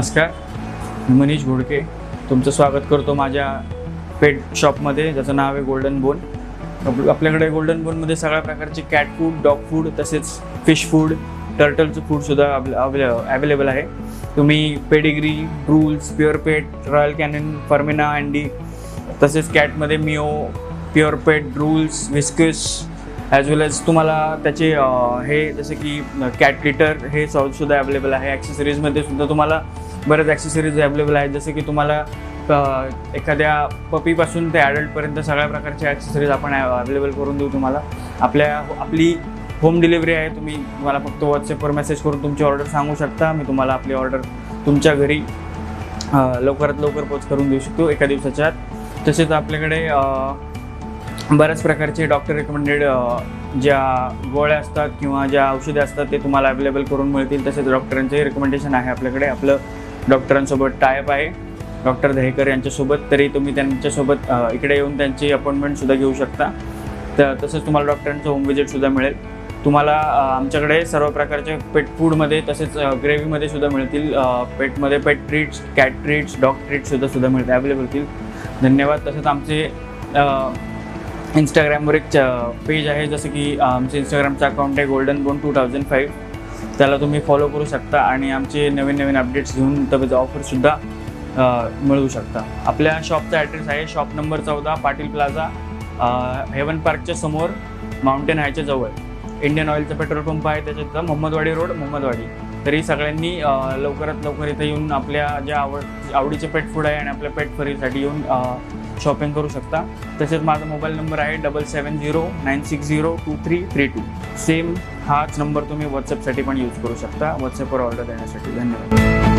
नमस्कार, मी मनीष घोडके तुमचं स्वागत करतो माझ्या पेट शॉपमध्ये, ज्याचं नाव आहे गोल्डन बोन. आपल्याकडे गोल्डन बोनमध्ये सगळ्या प्रकारचे कॅट फूड, डॉग फूड, तसेच फिश फूड, टर्टलचं फूडसुद्धा अवेलेबल आहे. तुम्ही पेडिग्री, रूल्स, प्युअर पेट, रॉयल कॅनन, फर्मिना, अँडी, तसेच कॅटमध्ये मिओ, प्युअर पेट, रूल्स, विस्कस, ॲज वेल एज तुम्हाला त्याचे हे जसे की कॅट लिटर हे सुद्धा अवेलेबल आहे. ॲक्सेसरीजमध्ये सुद्धा तुम्हाला बरेच ॲक्सेसरीज अवेलेबल आहेत, जसे की तुम्हाला एखाद्या पपीपासून ते ॲडल्टपर्यंत सगळ्या प्रकारचे ॲक्सेसरीज आपण अवेलेबल करून देऊ तुम्हाला. आपली होम डिलिव्हरी आहे. तुम्हाला फक्त व्हॉट्सॲपवर मेसेज करून तुमची ऑर्डर सांगू शकता. मी तुम्हाला आपली ऑर्डर तुमच्या घरी लवकरात लवकर पोच करून देऊ शकतो एका दिवसाच्या आत. तसेच आपल्याकडे बऱ्याच प्रकारचे डॉक्टर रिकमेंडेड ज्या गोळ्या असतात किंवा ज्या औषधे असतात ते तुम्हाला अवेलेबल करून मिळतील. तसेच डॉक्टरांचे रिकमेंडेशन आहे आपल्याकडे. आपलं डॉक्टरांसोबत टायअप आहे डॉक्टर दहेकर यांच्यासोबत. तरी तुम्ही त्यांच्यासोबत इकडे येऊन त्यांची अपॉइंटमेंटसुद्धा घेऊ शकता. तसंच तुम्हाला डॉक्टरांचं होम व्हिजिटसुद्धा मिळेल. तुम्हाला आमच्याकडे सर्व प्रकारचे पेट फूडमध्ये तसेच ग्रेव्हीमध्ये सुद्धा मिळतील. पेटमध्ये पेट ट्रीट्स, कॅट ट्रीट्स, डॉग ट्रीट्ससुद्धा मिळतील, अवेलेबल होतील. धन्यवाद. तसेच आमचे इंस्टाग्रामवर एक पेज आहे, जसं की आमचं इंस्टाग्रामचं अकाउंट आहे गोल्डन बोन 2005. त्याला तुम्ही फॉलो करू शकता आणि आमचे नवीन नवीन अपडेट्स घेऊन तसेच ऑफरसुद्धा मिळवू शकता. आपल्या शॉपचा ॲड्रेस आहे shop number 14, Patil plaza, Heaven पार्कच्या समोर, माउंटेन हायच्या जवळ. इंडियन ऑइलचा पेट्रोल पंप आहे त्याच्यात, मोहम्मदवाडी रोड, मोहम्मदवाडी. तरी सगळ्यांनी लवकरात लवकर इथे येऊन आपल्या ज्या आवडीचे पेट फूड आहे आणि आपल्या पेट फरीसाठी येऊन शॉपिंग करू शकता. तसेच माझा मोबाईल नंबर आहे 7709602332. सेम हाच नंबर तुम्ही व्हॉट्सअपसाठी पण यूज करू शकता, व्हॉट्सअपवर ऑर्डर देण्यासाठी. धन्यवाद.